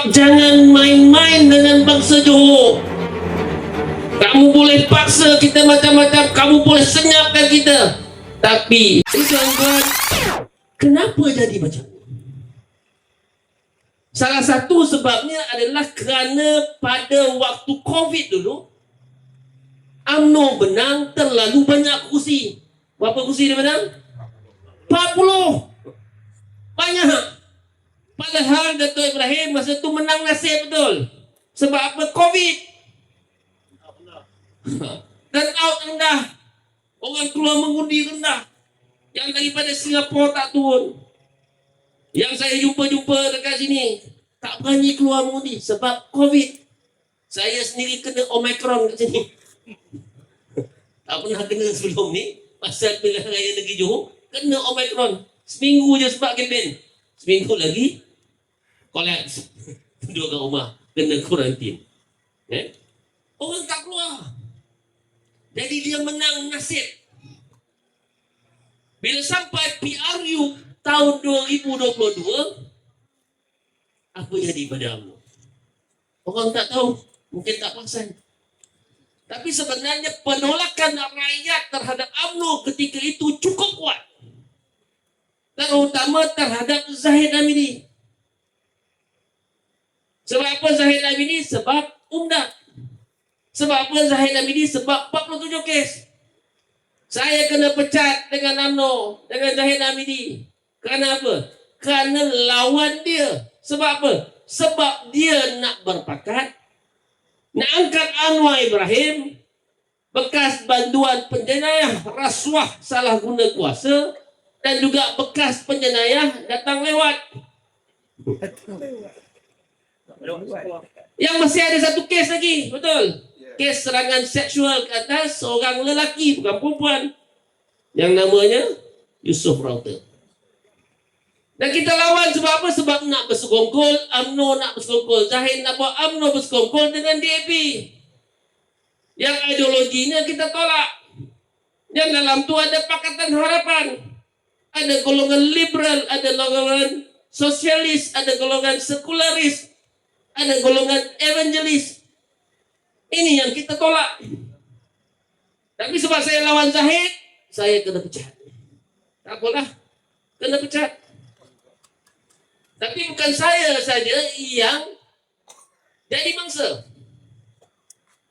Jangan main-main dengan bangsa Johor. Kamu boleh paksa kita macam-macam, kamu boleh senyapkan kita, tapi tuan-tuan, kenapa jadi macam ni? Salah satu sebabnya adalah kerana pada waktu COVID dulu, UMNO menang terlalu banyak kursi. Berapa kursi dia menang? 40. Banyak. Padahal Dato' Ibrahim masa tu menang nasib betul. Sebab apa? COVID. Dan out rendah. Orang keluar mengundi rendah. Yang daripada Singapura tak turun. Yang saya jumpa dekat sini, tak berani keluar mengundi sebab COVID. Saya sendiri kena Omicron kat sini. Tak pernah kena sebelum ni. Pasal pilihan raya negeri Johor, kena Omicron. Seminggu je sebab kempen. Seminggu lagi kolaps. Duduk kat rumah, kena kuarantin. Orang tak keluar. Jadi dia menang nasib. Bila sampai PRU tahun 2022, apa jadi pada UMNO? Orang tak tahu, mungkin tak perasan. Tapi sebenarnya penolakan rakyat terhadap UMNO ketika itu cukup kuat. Terutama terhadap Zahid Hamidi. Sebab apa Zahid Hamidi? Sebab UMDAT. Sebab apa Zahid Hamidi? Sebab 47 kes. Saya kena pecat dengan UMNO, dengan Zahid Hamidi. Kerana apa? Kerana lawan dia. Sebab apa? Sebab dia nak berpakat, nak angkat Anwar Ibrahim, bekas bantuan penjenayah rasuah salah guna kuasa, dan juga bekas penjenayah datang lewat. Yang masih ada satu kes lagi, betul? Kes serangan seksual ke atas seorang lelaki, bukan perempuan, yang namanya Yusof Router. Dan kita lawan sebab apa? Sebab nak bersekongkol, UMNO nak bersekongkol. Zahid nak buat UMNO bersekongkol dengan DAP. Yang ideologinya kita tolak. Yang dalam tu ada Pakatan Harapan. Ada golongan liberal, ada golongan sosialis, ada golongan sekularis, ada golongan evangelis. Ini yang kita tolak. Tapi sebab saya lawan Zahid, saya kena pecat. Tak apalah, kena pecat. Tapi bukan saya saja yang jadi mangsa.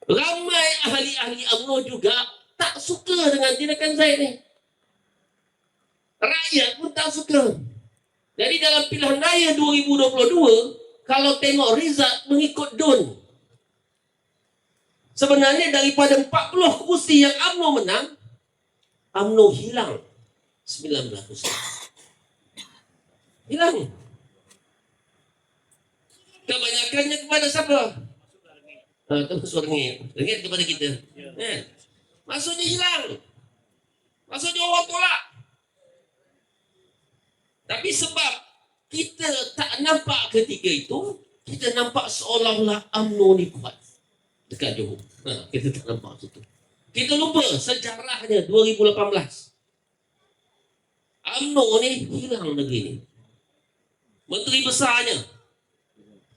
Ramai ahli-ahli UMNO juga tak suka dengan tindakan Zahid ni. Rakyat pun tak suka. Jadi dalam pilihan raya 2022, kalau tengok result mengikut DUN, sebenarnya daripada 40 kursi yang UMNO menang, UMNO hilang 19 kursi. Hilang. Kebanyakannya kepada siapa? Termasuk Rengit kepada kita. Maksudnya hilang. Maksudnya orang tolak. Tapi sebab kita tak nampak ketika itu, kita nampak seolah-olah UMNO ni kuat dekat Johor. Kita tak nampak situ. Kita lupa sejarahnya 2018. UMNO ni hilang negeri ni. Menteri besarnya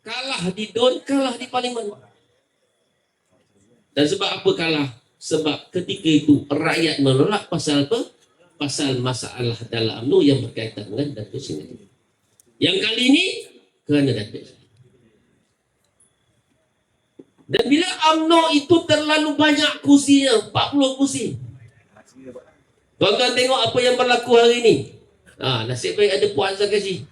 kalah di DUN, kalah di Parlimen. Dan sebab apa kalah? Sebab ketika itu rakyat menolak pasal apa? Pasal masalah dalam UMNO yang berkaitan dengan Datuk Seri. Yang kali ini kerana Datuk Seri. Dan bila UMNO itu terlalu banyak kursinya, 40 kursi. Tuan-tuan tengok apa yang berlaku hari ini. Nasib baik ada Puan Zakasi.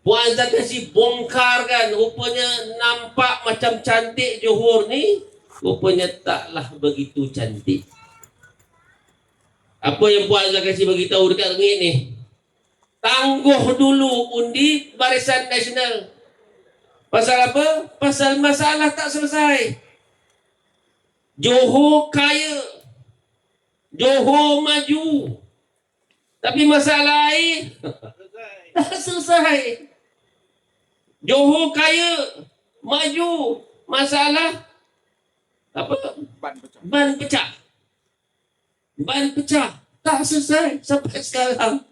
Puan Zakasi bongkar kan, rupanya nampak macam cantik Johor ni, rupanya taklah begitu cantik. Apa yang Puan Zakasi beritahu dekat Rengit ni? Tangguh dulu undi Barisan Nasional. Pasal apa? Pasal masalah tak selesai. Johor kaya, Johor maju, tapi masalah air tak selesai. Johor kaya, maju, masalah apa? Ban pecah. Ban pecah, tak selesai sampai sekarang.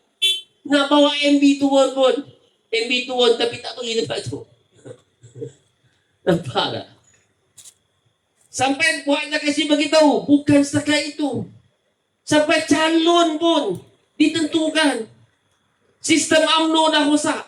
Nak bawa MB turun pun, MB turun tapi tak pergi tempat tu. Nampak tak? Sampai buatnya kasih bagi tahu, bukan setakat itu. Sampai calon pun ditentukan. Sistem UMNO dah rosak.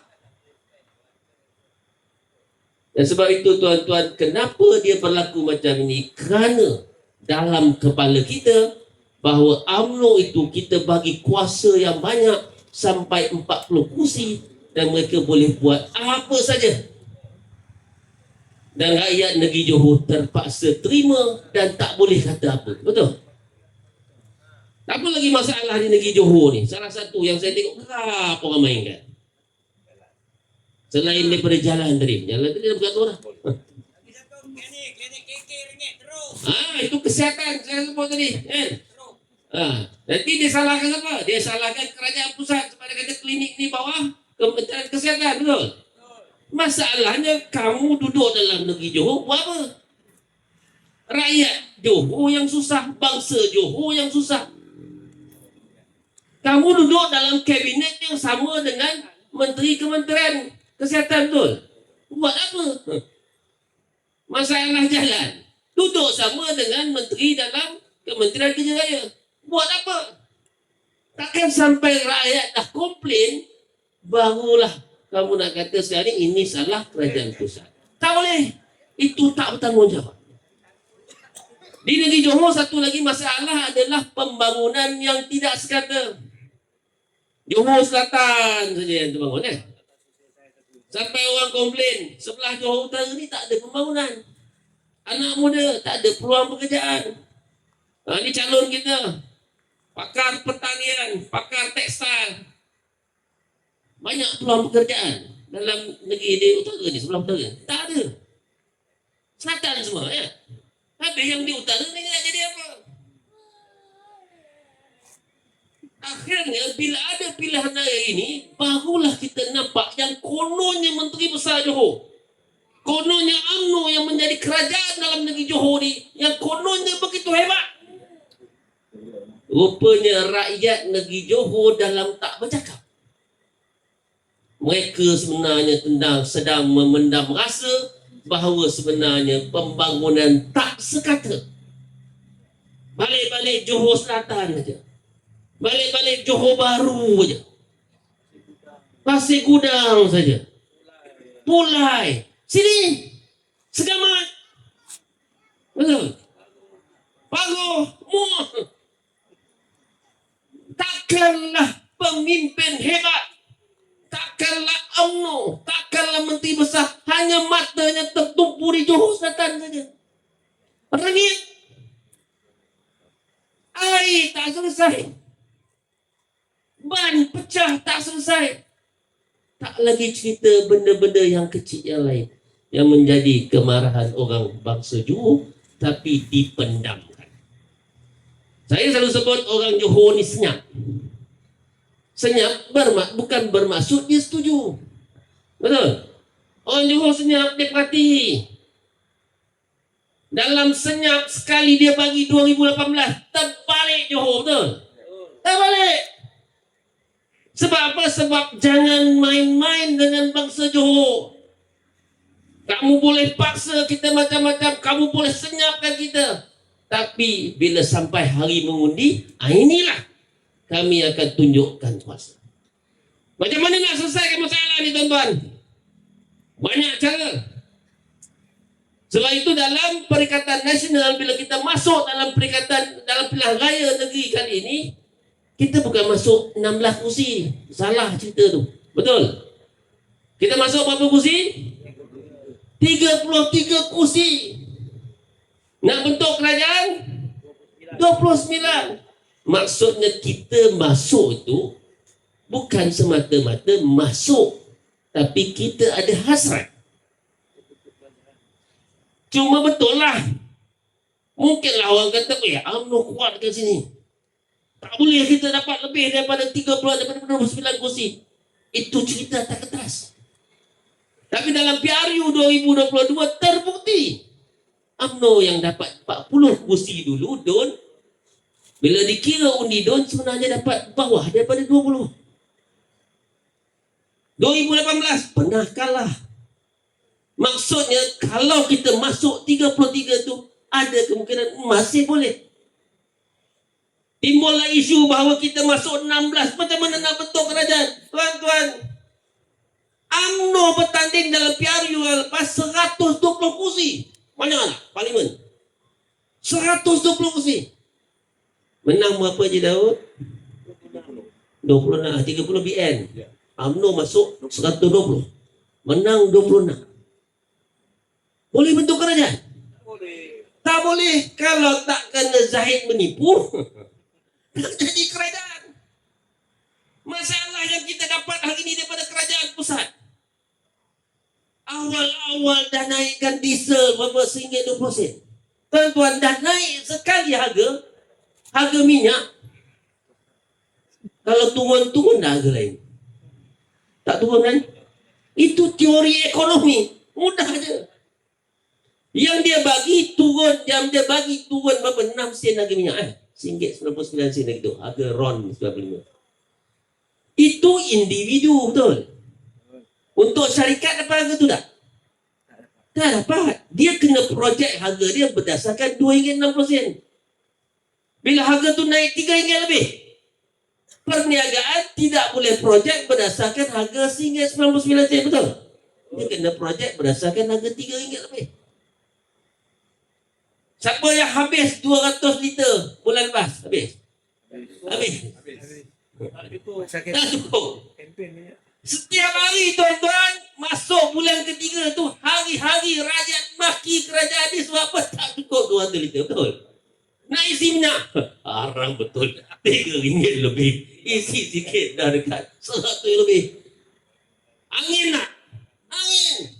Dan sebab itu tuan-tuan, kenapa dia berlaku macam ini? Kerana dalam kepala kita bahawa UMNO itu kita bagi kuasa yang banyak sampai 40 kursi dan mereka boleh buat apa saja. Dan rakyat negeri Johor terpaksa terima dan tak boleh kata apa. Betul? Apa lagi masalah di negeri Johor ni? Salah satu yang saya tengok kerap orang mainkan. Selain daripada jalan tadi. Jalan tadi dah berkata orang. Itu kesihatan saya sebut tadi. Nanti dia salahkan apa? Dia salahkan kerajaan pusat sebab dia kata klinik ni bawah Kementerian Kesihatan. Betul? Masalahnya kamu duduk dalam negeri Johor buat apa? Rakyat Johor yang susah, bangsa Johor yang susah. Kamu duduk dalam kabinet yang sama dengan Menteri Kementerian Kesihatan, betul? Buat apa? Masalah jalan. Duduk sama dengan Menteri dalam Kementerian Kerja Raya. Buat apa? Takkan sampai rakyat dah komplain barulah kamu nak kata sekarang ini salah kerajaan pusat. Tak boleh. Itu tak bertanggungjawab. Di negeri Johor satu lagi masalah adalah pembangunan yang tidak sekata. Johor Selatan saja yang terbangun. Sampai orang komplain sebelah Johor Utara ni tak ada pembangunan. Anak muda tak ada peluang pekerjaan. Ini calon kita. Pakar pertanian, pakar tekstil. Banyak peluang pekerjaan dalam negeri di utara ni, sebelah utara. Tak ada. Selatan semua, ya. Habis yang di utara ni nak jadi apa? Akhirnya, bila ada pilihan raya ini, barulah kita nampak yang kononnya Menteri Besar Johor. Kononnya UMNO yang menjadi kerajaan dalam negeri Johor ni, yang kononnya begitu hebat. Rupanya rakyat negeri Johor dalam tak bercakap. Mereka sebenarnya sedang memendam rasa bahawa sebenarnya pembangunan tak sekata. Balik-balik Johor Selatan saja. Balik-balik Johor Bahru saja. Pasir Gudang saja. Pulai. Sini. Segamat. Betul. Pagoh. Muar. Takkanlah pemimpin hebat. Takkanlah UMNO, takkanlah Menteri Besar, hanya matanya tertumpu di Johor Selatan saja. Rengit. Air tak selesai. Ban pecah tak selesai. Tak lagi cerita benda-benda yang kecil yang lain yang menjadi kemarahan orang bangsa Johor tapi dipendamkan. Saya selalu sebut orang Johor ni senyap. Senyap bukan bermaksud dia setuju. Betul? Orang Johor senyap, dia perhati. Dalam senyap sekali dia bagi 2018, terbalik Johor, betul? Terbalik. Sebab apa? Sebab jangan main-main dengan bangsa Johor. Kamu boleh paksa kita macam-macam, kamu boleh senyapkan kita. Tapi bila sampai hari mengundi, inilah kami akan tunjukkan kuasa. Macam mana nak selesaikan masalah ni, tuan-tuan? Banyak cara. Sebab itu dalam Perikatan Nasional, bila kita masuk dalam pilihan raya negeri kali ini, kita bukan masuk 16 kursi. Salah cerita tu. Betul? Kita masuk berapa kursi? 33 kursi. Nak bentuk kerajaan? 29. Maksudnya kita masuk itu bukan semata-mata masuk, tapi kita ada hasrat. Cuma betul lah. Mungkinlah orang kata, UMNO kuat kat sini. Tak boleh kita dapat lebih daripada 29 kursi. Itu cerita tak kertas. Tapi dalam PRU 2022 terbukti UMNO yang dapat 40 kursi dulu, bila dikira undi DUN sebenarnya dapat bawah daripada 20. 2018 pernah kalah. Maksudnya kalau kita masuk 33 tu, ada kemungkinan masih boleh. Timbullah isu bahawa kita masuk 16. Macam mana nak bentuk kerajaan? Tuan-tuan, UMNO bertanding dalam PRU lepas 120 kursi. Mana parlimen? 120 kursi. Menang berapa je Daud? 26, 30 BN. UMNO masuk 120. Menang 26. Boleh bentuk kerajaan? Boleh. Tak boleh. Kalau tak kena Zahid menipu, tak jadi kerajaan. Masalah yang kita dapat hari ini daripada kerajaan pusat. Awal-awal dah naikkan diesel berapa RM1.20. Tuan-tuan, dah naik sekali harga minyak. Kalau turun dah harga lain. Tak turun kan? Itu teori ekonomi. Mudah je. Yang dia bagi turun berapa? 6 sen harga minyak. RM1.99 gitu. Harga RON 95. Itu individu betul. Untuk syarikat dapat harga tu tak? Tak dapat. Dia kena projek harga dia berdasarkan RM2.60. Bila harga tu naik RM3 lebih, perniagaan tidak boleh projek berdasarkan harga RM1.99, betul? Dia kena projek berdasarkan harga RM3 lebih. Siapa yang habis 200 liter bulan lepas? Habis. Tak cukup. Setiap hari tuan-tuan, masuk bulan ketiga tu, hari-hari rakyat maki kerajaan ni sebab apa? Tak cukup 200 liter, betul? Nak isi minyak? Haram betul. RM3 lebih. Isi sikit dah dekat RM100 lebih. Angin nak? Angin.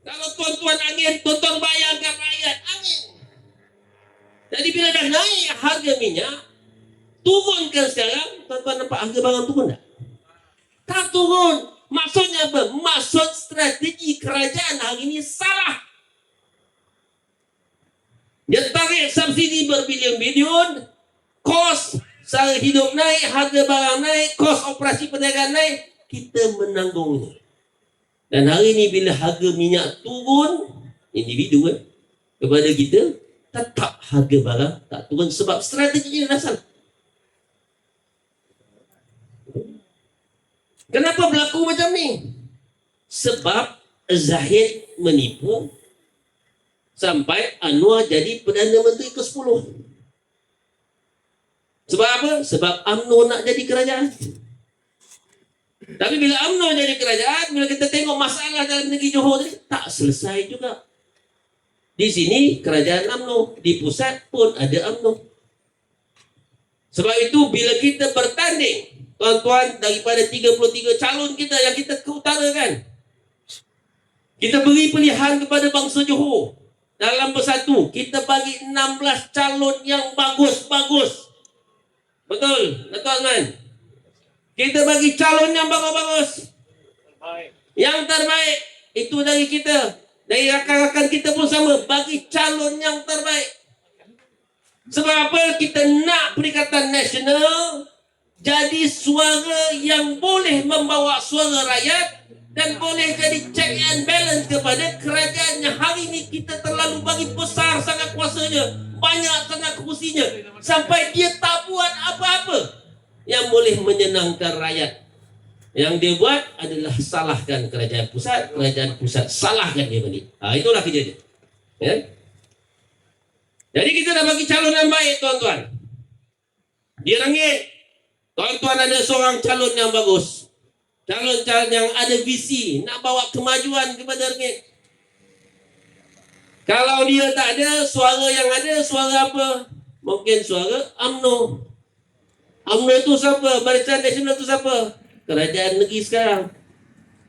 Kalau tuan-tuan angin, tuan-tuan bayangkan rakyat angin. Jadi bila dah naik harga minyak, turunkan sekarang, tuan-tuan nampak harga barang turun tak? Tak turun. Maksudnya apa? Maksud strategi kerajaan hari ini salah. Dia tarik subsidi berbilion-bilion, kos sara hidup naik, harga barang naik, kos operasi perniagaan naik, kita menanggungnya. Dan hari ini bila harga minyak turun, individu kepada kita, tetap harga barang tak turun sebab strateginya dah salah. Kenapa berlaku macam ni? Sebab Zahid menipu sampai Anwar jadi Perdana Menteri ke-10. Sebab apa? Sebab UMNO nak jadi kerajaan. Tapi bila UMNO jadi kerajaan, bila kita tengok masalah dalam negeri Johor tadi, tak selesai juga. Di sini kerajaan UMNO, di pusat pun ada UMNO. Sebab itu bila kita bertanding, tuan-tuan, daripada 33 calon kita yang kita keutarakan, kita beri pilihan kepada bangsa Johor. Dalam bersatu, kita bagi 16 calon yang bagus-bagus. Betul? Betul, man? Kita bagi calon yang bagus-bagus. Yang terbaik. Itu dari kita. Dari rakan-rakan kita pun sama. Bagi calon yang terbaik. Sebab apa? Kita nak Perikatan Nasional jadi suara yang boleh membawa suara rakyat dan boleh jadi check and balance kepada kerajaan yang hari ini kita terlalu bagi besar sangat kuasanya, banyak sangat kursinya, sampai dia tak buat apa-apa yang boleh menyenangkan rakyat. Yang dia buat adalah salahkan kerajaan pusat salahkan dia balik. Itulah kerja dia. Ya? Jadi kita dah bagi calon yang baik, tuan-tuan. Dia rengit. Tuan-tuan ada seorang calon yang bagus. Calon-calon yang ada visi, nak bawa kemajuan kepada rengit. Kalau dia tak ada, suara yang ada, suara apa? Mungkin suara UMNO. UMNO itu siapa? Barisan Nasional itu siapa? Kerajaan negeri sekarang.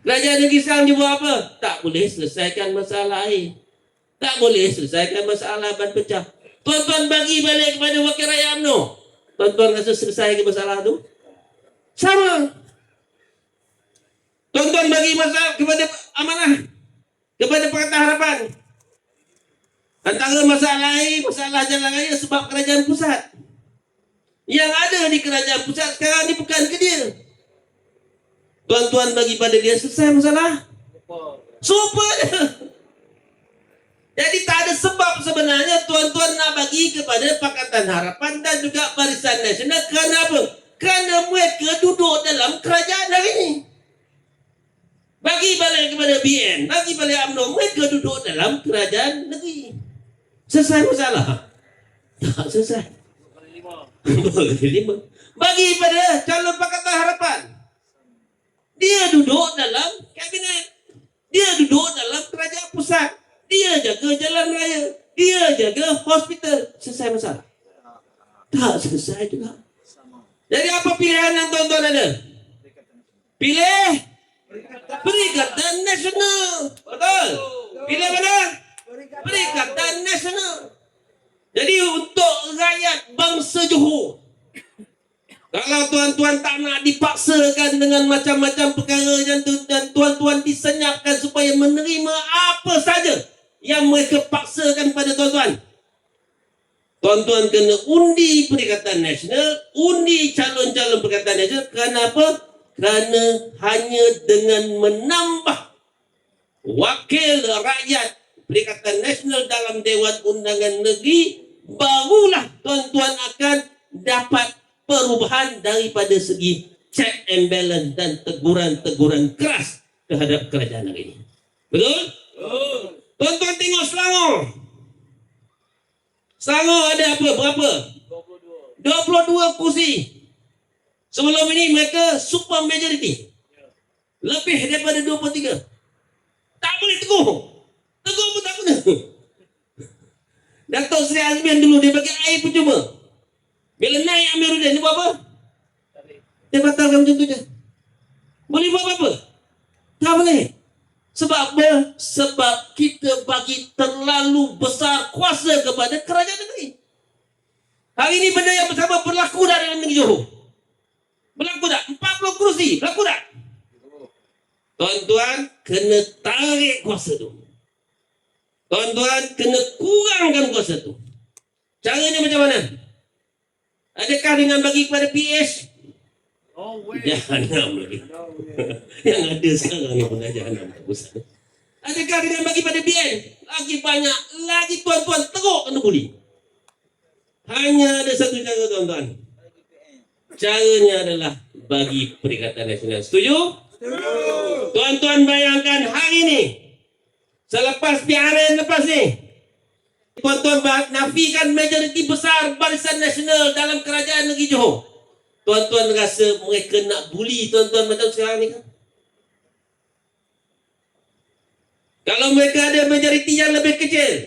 Kerajaan negeri sekarang dia buat apa? Tak boleh selesaikan masalah air. Tak boleh selesaikan masalah ban pecah. Tuan-tuan bagi balik kepada wakil rakyat UMNO. Tuan-tuan rasa selesai ke masalah tu? Sama. Tuan-tuan bagi masalah kepada amanah, kepada Pakatan Harapan. Antara masalah air, masalah jalan raya sebab kerajaan pusat. Yang ada di kerajaan pusat sekarang ni bukan ke dia. Tuan-tuan bagi pada dia, selesai masalah. Super je. Jadi tak ada sebab sebenarnya tuan-tuan nak bagi kepada Pakatan Harapan dan juga Barisan Nasional. Kenapa? Kerana mereka duduk dalam kerajaan hari ini. Bagi balik kepada BN, bagi balik UMNO, mereka duduk dalam kerajaan negeri. Selesai masalah? Tak selesai. Bagi pada calon Pakatan Harapan, dia duduk dalam kabinet, dia duduk dalam kerajaan pusat, dia jaga jalan raya, dia jaga hospital. Selesai masalah? Tak selesai juga. Jadi apa pilihan yang tuan-tuan ada? Pilih Perikatan Nasional. Betul? Pilih mana? Perikatan Nasional. Jadi untuk rakyat bangsa Johor, kalau tuan-tuan tak nak dipaksakan dengan macam-macam perkara dan tuan-tuan disenyapkan supaya menerima apa saja yang mereka paksakan pada tuan-tuan, tuan-tuan kena undi Perikatan Nasional, undi calon-calon Perikatan Nasional. Kenapa? Kerana hanya dengan menambah wakil rakyat Perikatan Nasional dalam Dewan Undangan Negeri, barulah tuan-tuan akan dapat perubahan daripada segi check and balance dan teguran-teguran keras terhadap kerajaan hari ini. Betul? Tuan-tuan tengok Selangor. Selangor ada apa? Berapa? 22 kursi. Sebelum ini mereka super majority. Lebih daripada 23. Tak boleh tegur. Tegur pun tak guna. Datuk Seri Azmin dulu dia bagi air percuma. Bila naik Amiruddin dia buat apa? Dia batalkan macam tu je. Boleh buat apa? Tak boleh. Sebab apa? Sebab kita bagi terlalu besar kuasa kepada kerajaan negeri. Hari ini benda yang bersama berlaku dah dalam negeri Johor. Berlaku tak? 40 kerusi. Berlaku tak? Tuan-tuan kena tarik kuasa tu. Tuan-tuan kena kurangkan kuasa tu. Caranya macam mana? Adakah dengan bagi kepada PH? Jahanam lagi. Yang ada sekarang ni pun dah jahanam. Adakah dengan bagi pada BN? Lagi banyak. Lagi tuan-tuan teruk kena buli. Hanya ada satu cara tuan-tuan. Caranya adalah bagi Perikatan Nasional. Setuju? Setuju. Tuan-tuan bayangkan hari ni, selepas PRN lepas ni, tuan-tuan nafikan majoriti besar Barisan Nasional dalam kerajaan negeri Johor. Tuan-tuan rasa mereka nak buli tuan-tuan macam sekarang ni kan? Kalau mereka ada majoriti yang lebih kecil,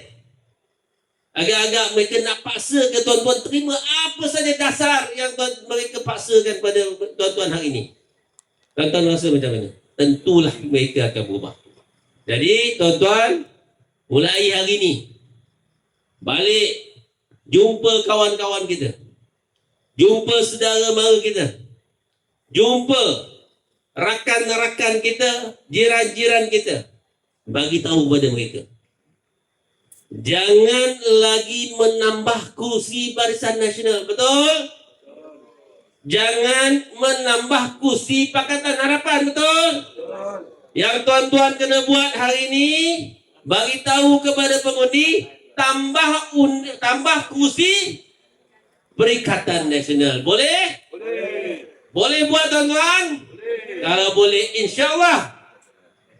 agak-agak mereka nak paksa ke tuan-tuan terima apa saja dasar yang mereka paksakan pada tuan-tuan hari ini. Tuan-tuan rasa macam mana? Tentulah mereka akan berubah. Jadi tuan-tuan, mulai hari ini, balik jumpa kawan-kawan kita, jumpa saudara mara kita, jumpa rakan-rakan kita, jiran-jiran kita, bagi tahu pada mereka, jangan lagi menambah kursi Barisan Nasional. Betul? Jangan menambah kursi Pakatan Harapan. Betul? Yang tuan-tuan kena buat hari ini, bagi tahu kepada pengundi, tambah kursi Perikatan Nasional. Boleh? Boleh. Boleh buat tuan-tuan? Boleh. Kalau boleh, insya-Allah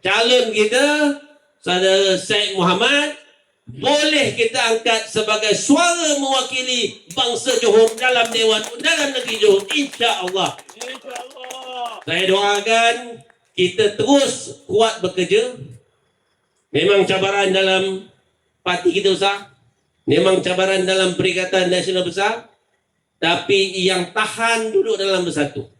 calon kita Saudara Syed Muhammad boleh kita angkat sebagai suara mewakili bangsa Johor dalam Dewan Undangan Negeri Johor, insya-Allah. Insya-Allah. Saya doakan kita terus kuat bekerja. Memang cabaran dalam parti kita besar, memang cabaran dalam Perikatan Nasional besar, tapi yang tahan duduk dalam bersatu,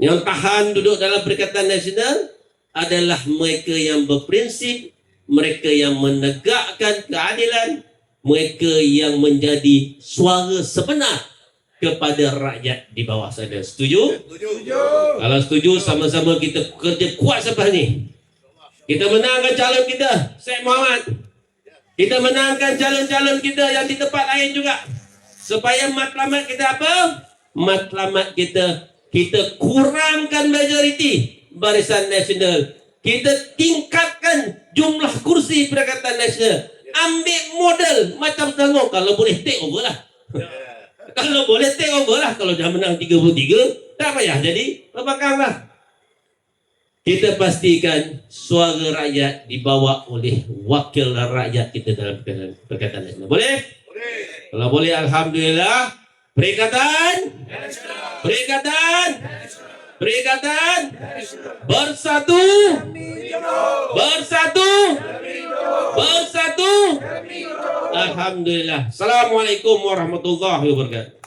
yang tahan duduk dalam Perikatan Nasional adalah mereka yang berprinsip, mereka yang menegakkan keadilan, mereka yang menjadi suara sebenar kepada rakyat di bawah sana. Setuju? Setuju. Kalau setuju, sama-sama kita kerja kuat selepas ni. Kita menangkan calon kita, Syed Muhammad. Kita menangkan calon-calon kita yang di tempat lain juga. Supaya matlamat kita apa? Matlamat kita kurangkan majoriti Barisan Nasional. Kita tingkatkan jumlah kursi Perikatan Nasional. Ambil model macam Selangor. Kalau boleh take over lah. Kalau boleh take over lah. Kalau dah menang 33, tak payah jadi pembangkang lah. Kita pastikan suara rakyat dibawa oleh wakil rakyat kita dalam Perikatan Nasional. Boleh? Boleh. Kalau boleh, alhamdulillah. Perikatan bersatu, bersatu. Alhamdulillah. Assalamualaikum warahmatullahi wabarakatuh.